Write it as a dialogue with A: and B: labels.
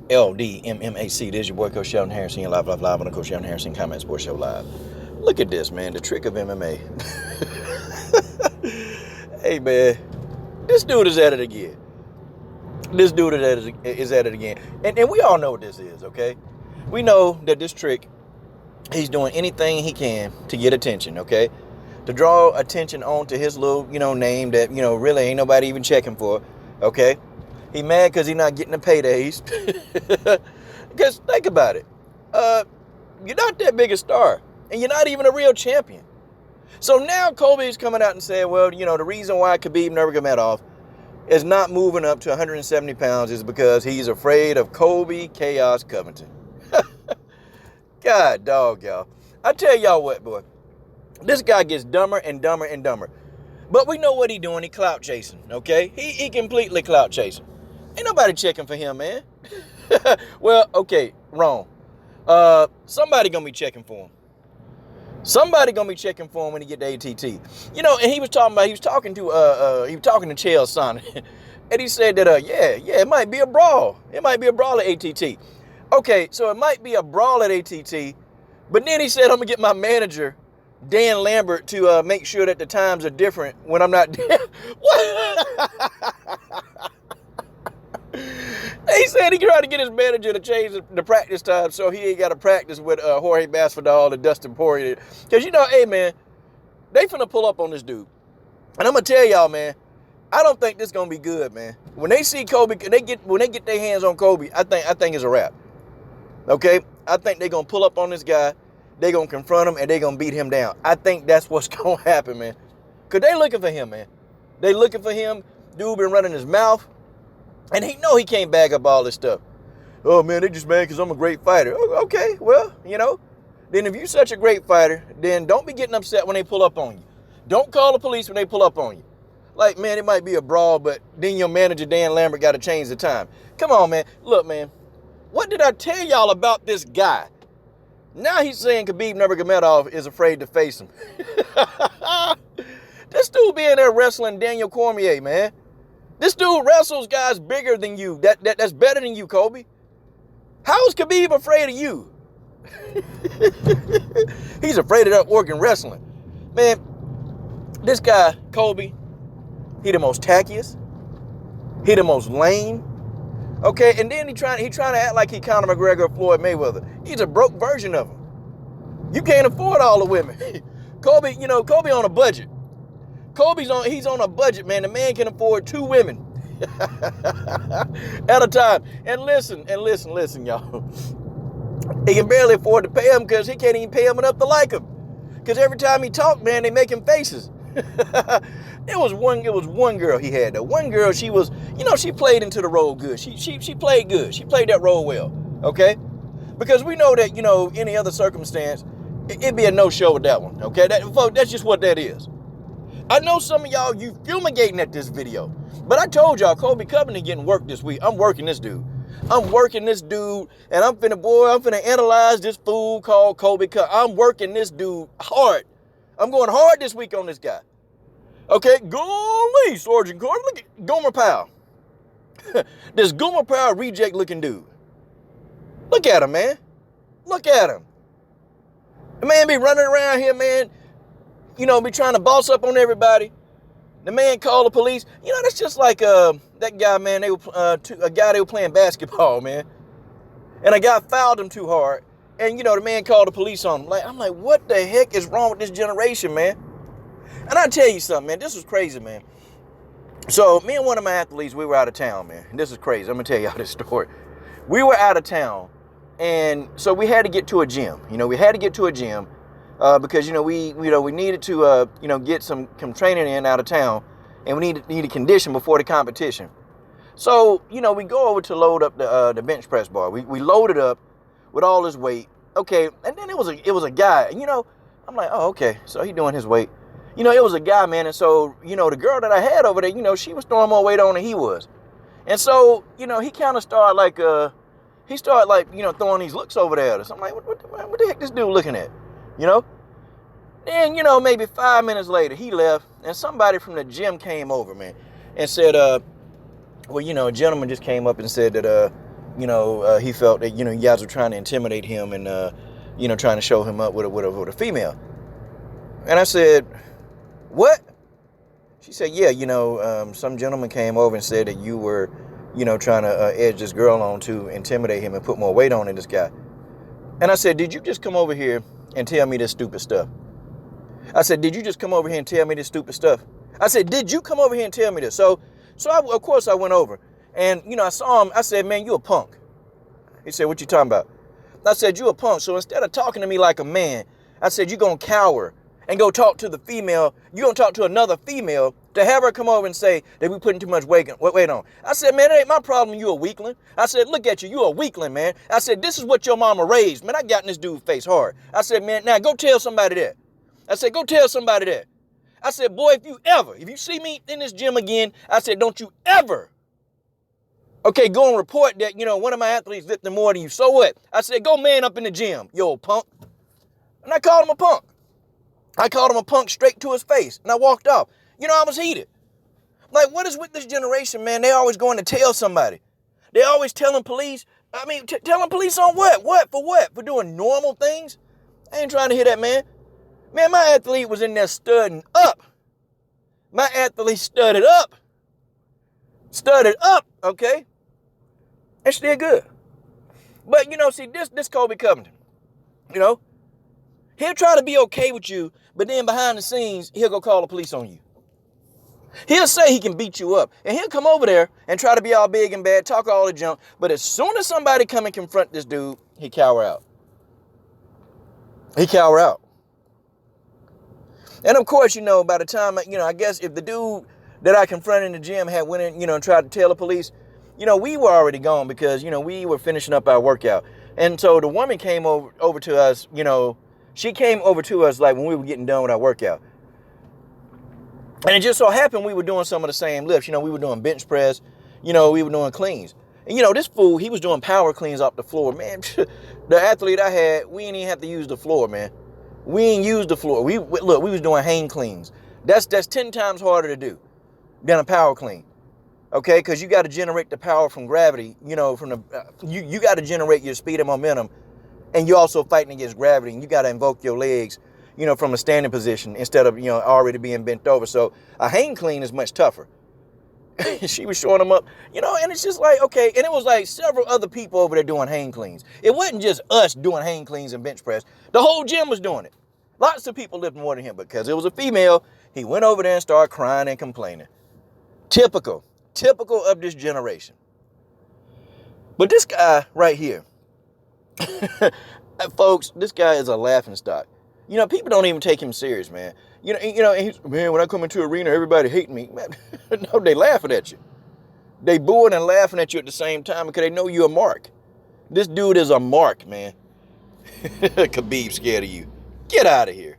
A: LDMMAC. This is your boy, Coach Sheldon Harrison. You're live on the Coach Sheldon Harrison Combat Sports Show Live. Look at this, man. The trick of MMA. Hey, man. This dude is at it again. This dude is at it again. And we all know what this is, okay? We know that this trick, he's doing anything he can to get attention, okay? To draw attention onto his little, name that, really ain't nobody even checking for, okay? He mad because he's not getting the paydays. Because think about it. You're not that big a star. And you're not even a real champion. So now Colby's coming out and saying, well, the reason why Khabib Nurmagomedov is not moving up to 170 pounds is because he's afraid of Colby Chaos Covington. God dog, y'all. I tell y'all what, boy. This guy gets dumber and dumber and dumber. But we know what he doing. He clout chasing, okay? He completely clout chasing. Ain't nobody checking for him, man. Well, okay, wrong. Somebody gonna be checking for him. Somebody gonna be checking for him when he get to ATT. And he was talking to Chael Sonnen, and he said that, it might be a brawl. It might be a brawl at ATT. Okay, so it might be a brawl at ATT, but then he said, I'm gonna get my manager, Dan Lambert, to make sure that the times are different when I'm not there. What? He said he tried to get his manager to change the practice time so he ain't got to practice with Jorge Masvidal and Dustin Poirier. Because, hey, man, they finna pull up on this dude. And I'm going to tell y'all, man, I don't think this going to be good, man. When they see Colby, when they get their hands on Colby, I think it's a wrap. Okay? I think they're going to pull up on this guy. They're going to confront him, and they're going to beat him down. I think that's what's going to happen, man. Because they looking for him, man. They looking for him. Dude been running his mouth. And he know he can't bag up all this stuff. Oh, man, they just mad because I'm a great fighter. Okay, well, then if you're such a great fighter, then don't be getting upset when they pull up on you. Don't call the police when they pull up on you. Like, man, it might be a brawl, but then your manager, Dan Lambert, got to change the time. Come on, man. Look, man, what did I tell y'all about this guy? Now he's saying Khabib Nurmagomedov is afraid to face him. This dude be in there wrestling Daniel Cormier, man. This dude wrestles guys bigger than you. That's better than you, Colby. How is Khabib afraid of you? He's afraid of that Oregon wrestling. Man, this guy, Colby, he the most tackiest. He the most lame. Okay, and then he trying to act like he Conor McGregor or Floyd Mayweather. He's a broke version of him. You can't afford all the women. Colby, Colby on a budget. He's on a budget, man. The man can afford 2 women at a time. And listen, y'all. He can barely afford to pay them because he can't even pay them enough to like him. Because every time he talk, man, they make him faces. It was one girl he had though. One girl, she was, she played into the role good. She played good. She played that role well. Okay? Because we know that, any other circumstance, it'd be a no-show with that one. Okay? That's just what that is. I know some of y'all, you fumigating at this video. But I told y'all, Colby Covington getting work this week. I'm working this dude. And I'm finna analyze this fool called Colby Covington. I'm working this dude hard. I'm going hard this week on this guy. Okay, golly, Sergeant Carter, look at Gomer Powell. This Gomer Powell reject looking dude. Look at him, man. Look at him. The man be running around here, man. Be trying to boss up on everybody. The man called the police. That's just like that guy, man. They were playing basketball, man. And a guy fouled him too hard. And, the man called the police on him. I'm like, what the heck is wrong with this generation, man? And I tell you something, man. This was crazy, man. So, me and one of my athletes, we were out of town, man. And this is crazy. I'm going to tell y'all this story. We were out of town. And so we had to get to a gym. We had to get to a gym. Because we needed to get some training in out of town, and we needed condition before the competition. So we go over to load up the bench press bar. We loaded up with all his weight. Okay, and then it was a guy. I'm like, oh, okay, so he doing his weight. It was a guy, man, and so the girl that I had over there, she was throwing more weight on than he was, and so he kind of started throwing these looks over there at us. I'm like, what the heck this dude looking at? Then, maybe 5 minutes later, he left, and somebody from the gym came over, man, and said, well, a gentleman just came up and said that, he felt that, you guys were trying to intimidate him and, trying to show him up with a female. And I said, what? She said, yeah, some gentleman came over and said that you were, trying to edge this girl on to intimidate him and put more weight on this guy. And I said, did you just come over here and tell me this stupid stuff? I said, did you just come over here and tell me this stupid stuff? I said, did you come over here and tell me this? So of course I went over. And, I saw him. I said, man, you a punk. He said, what you talking about? I said, you a punk. So instead of talking to me like a man, I said, you going to cower and go talk to the female. You going to talk to another female to have her come over and say that we putting too much weight on. I said, man, it ain't my problem. You a weakling. I said, look at you. You a weakling, man. I said, this is what your mama raised. Man, I got in this dude's face hard. I said, man, now go tell somebody that. I said, go tell somebody that. I said, boy, if you see me in this gym again, I said, don't you ever, go and report that, one of my athletes lifting more than you. So what? I said, go man up in the gym, you old punk. And I called him a punk. I called him a punk straight to his face. And I walked off. I was heated. Like, what is with this generation, man? They always going to tell somebody. They always telling police. I mean, telling police on what? What? For what? For doing normal things? I ain't trying to hear that, man. Man, my athlete was in there studding up. My athlete studded up. Okay? And still good. But, see, this Colby Covington, he'll try to be okay with you, but then behind the scenes, he'll go call the police on you. He'll say he can beat you up, and he'll come over there and try to be all big and bad, talk all the junk, but as soon as somebody come and confront this dude, he cower out. And of course, by the time, I guess if the dude that I confronted in the gym had went in, and tried to tell the police, we were already gone because, we were finishing up our workout. And so the woman came over to us, she came over to us like when we were getting done with our workout. And it just so happened we were doing some of the same lifts. We were doing bench press, we were doing cleans. And, this fool, he was doing power cleans off the floor. Man, the athlete I had, we didn't even have to use the floor, man. We ain't used the floor. We was doing hang cleans. That's 10 times harder to do than a power clean. Okay, because you got to generate the power from gravity, from the you got to generate your speed and momentum, and you're also fighting against gravity, and you got to invoke your legs, from a standing position instead of, already being bent over. So a hang clean is much tougher. She was showing them up, and it's just like, okay, and it was like several other people over there doing hang cleans. It wasn't just us doing hang cleans and bench press. The whole gym was doing it. Lots of people lifting more than him, but because it was a female, he went over there and started crying and complaining. Typical of this generation. But this guy right here, folks, this guy is a laughing stock. People don't even take him serious, man. Man, when I come into arena, everybody hating me. Man, no, they laughing at you. They booing and laughing at you at the same time because they know you're a mark. This dude is a mark, man. Khabib scared of you. Get out of here.